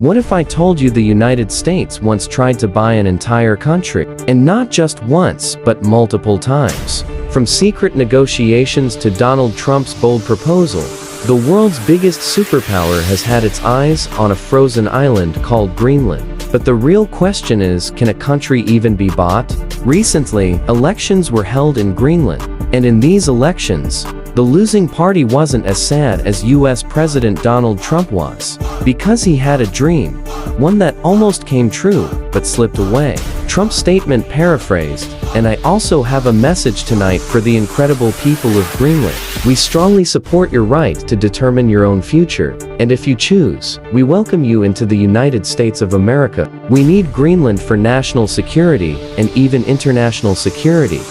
What if I told you the United States once tried to buy an entire country? And not just once, but multiple times. From secret negotiations to Donald Trump's bold proposal, the world's biggest superpower has had its eyes on a frozen island called Greenland. But the real question is, can a country even be bought? Recently, elections were held in Greenland, and in these elections, the losing party wasn't as sad as US President Donald Trump was, because he had a dream, one that almost came true, but slipped away. Trump's statement paraphrased, and I also have a message tonight for the incredible people of Greenland. We strongly support your right to determine your own future, and if you choose, we welcome you into the United States of America. We need Greenland for national security and even international security.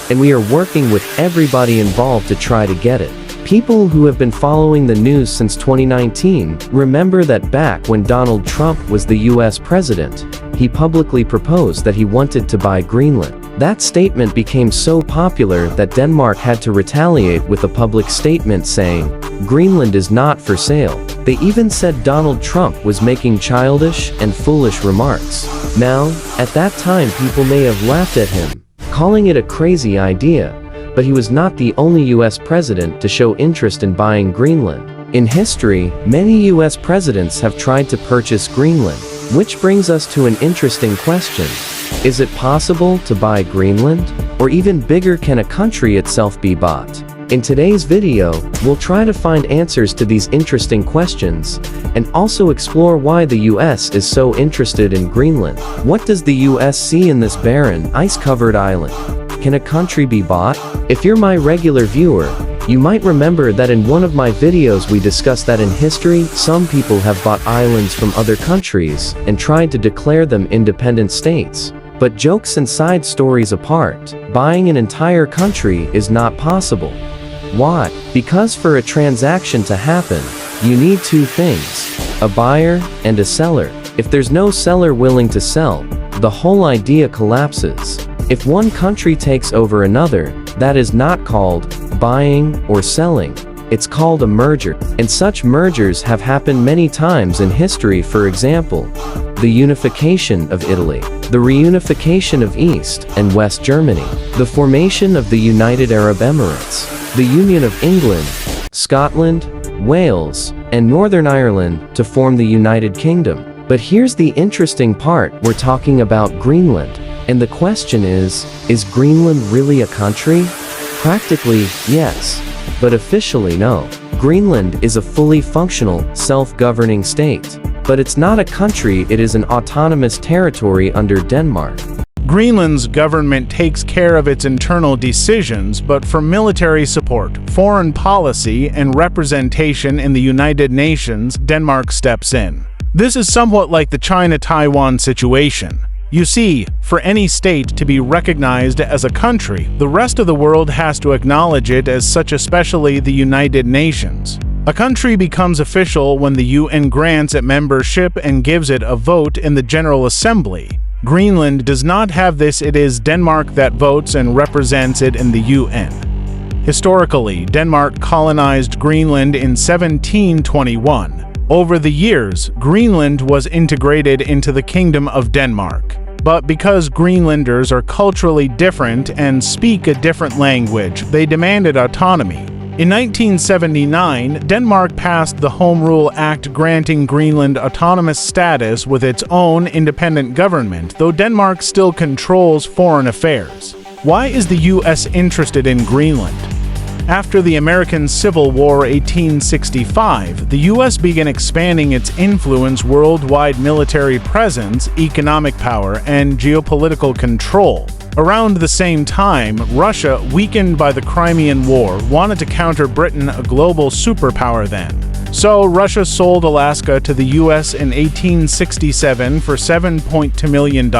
And we are working with everybody involved to try to get it. People who have been following the news since 2019 remember that back when Donald Trump was the US president, he publicly proposed that he wanted to buy Greenland. That statement became so popular that Denmark had to retaliate with a public statement saying, "Greenland is not for sale." They even said Donald Trump was making childish and foolish remarks. Now, at that time people may have laughed at him, calling it a crazy idea, but he was not the only US president to show interest in buying Greenland. In history, many US presidents have tried to purchase Greenland, which brings us to an interesting question. Is it possible to buy Greenland? Or even bigger, can a country itself be bought? In today's video, we'll try to find answers to these interesting questions, and also explore why the US is so interested in Greenland. What does the US see in this barren, ice-covered island? Can a country be bought? If you're my regular viewer, you might remember that in one of my videos we discussed that in history, some people have bought islands from other countries and tried to declare them independent states. But jokes and side stories apart, buying an entire country is not possible. Why? Because for a transaction to happen, you need two things: a buyer and a seller. If there's no seller willing to sell, the whole idea collapses. If one country takes over another, that is not called buying or selling. It's called a merger. And such mergers have happened many times in history. For example, the unification of Italy, the reunification of East and West Germany, the formation of the United Arab Emirates, the union of England, Scotland, Wales, and Northern Ireland to form the United Kingdom. But here's the interesting part: we're talking about Greenland. And the question is Greenland really a country? Practically, yes. But officially, no. Greenland is a fully functional, self-governing state. But it's not a country, it is an autonomous territory under Denmark. Greenland's government takes care of its internal decisions, but for military support, foreign policy, and representation in the United Nations, Denmark steps in. This is somewhat like the China-Taiwan situation. You see, for any state to be recognized as a country, the rest of the world has to acknowledge it as such, especially the United Nations. A country becomes official when the UN grants it membership and gives it a vote in the General Assembly. Greenland does not have this. It is Denmark that votes and represents it in the UN. Historically, Denmark colonized Greenland in 1721. Over the years, Greenland was integrated into the Kingdom of Denmark. But because Greenlanders are culturally different and speak a different language, they demanded autonomy. In 1979, Denmark passed the Home Rule Act granting Greenland autonomous status with its own independent government, though Denmark still controls foreign affairs. Why is the US interested in Greenland? After the American Civil War 1865, the US began expanding its influence, worldwide military presence, economic power, and geopolitical control. Around the same time, Russia, weakened by the Crimean War, wanted to counter Britain, a global superpower then. So Russia sold Alaska to the US in 1867 for $7.2 million.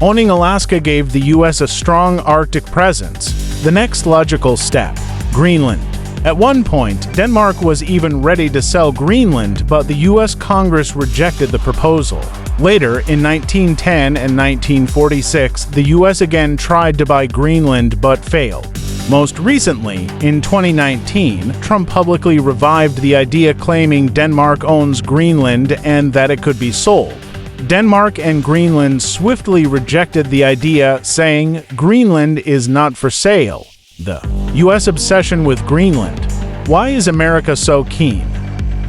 Owning Alaska gave the US a strong Arctic presence. The next logical step: Greenland. At one point, Denmark was even ready to sell Greenland, but the US Congress rejected the proposal. Later, in 1910 and 1946, the US again tried to buy Greenland but failed. Most recently, in 2019, Trump publicly revived the idea claiming Denmark owns Greenland and that it could be sold. Denmark and Greenland swiftly rejected the idea, saying Greenland is not for sale. The U.S. obsession with Greenland. Why is America so keen?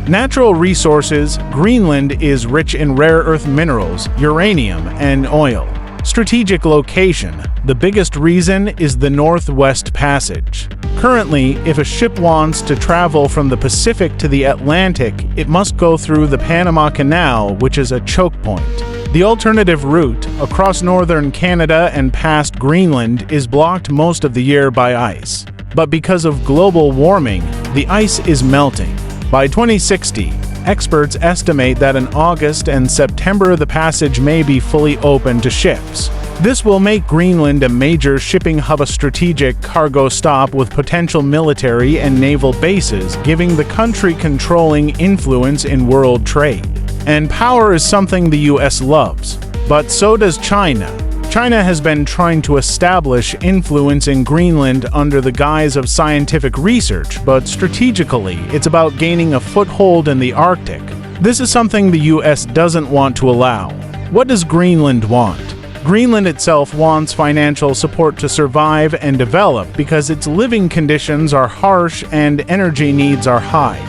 Natural resources. Greenland is rich in rare earth minerals, uranium, and oil. Strategic location. The biggest reason is the Northwest Passage. Currently, if a ship wants to travel from the Pacific to the Atlantic, it must go through the Panama Canal, which is a choke point. The alternative route, across northern Canada and past Greenland, is blocked most of the year by ice. But because of global warming, the ice is melting. By 2060, experts estimate that in August and September the passage may be fully open to ships. This will make Greenland a major shipping hub, a strategic cargo stop with potential military and naval bases, giving the country controlling influence in world trade. And power is something the U.S. loves, but so does China. China has been trying to establish influence in Greenland under the guise of scientific research, but strategically, it's about gaining a foothold in the Arctic. This is something the U.S. doesn't want to allow. What does Greenland want? Greenland itself wants financial support to survive and develop because its living conditions are harsh and energy needs are high.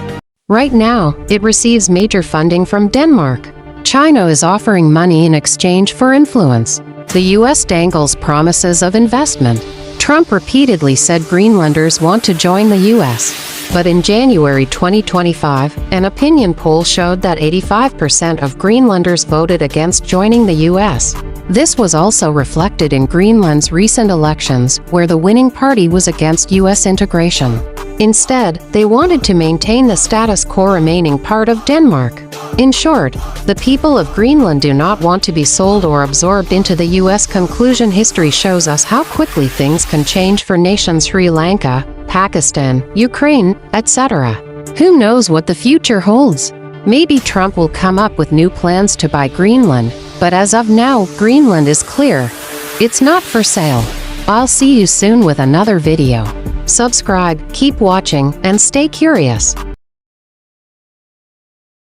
Right now, it receives major funding from Denmark. China is offering money in exchange for influence. The U.S. dangles promises of investment. Trump repeatedly said Greenlanders want to join the U.S. But in January 2025, an opinion poll showed that 85% of Greenlanders voted against joining the U.S. This was also reflected in Greenland's recent elections, where the winning party was against U.S. integration. Instead, they wanted to maintain the status quo, remaining part of Denmark. In short, the people of Greenland do not want to be sold or absorbed into the U.S. Conclusion. History shows us how quickly things can change for nations Sri Lanka, Pakistan, Ukraine, etc. Who knows what the future holds? Maybe Trump will come up with new plans to buy Greenland, but as of now, Greenland is clear. It's not for sale. I'll see you soon with another video. Subscribe, keep watching, and stay curious.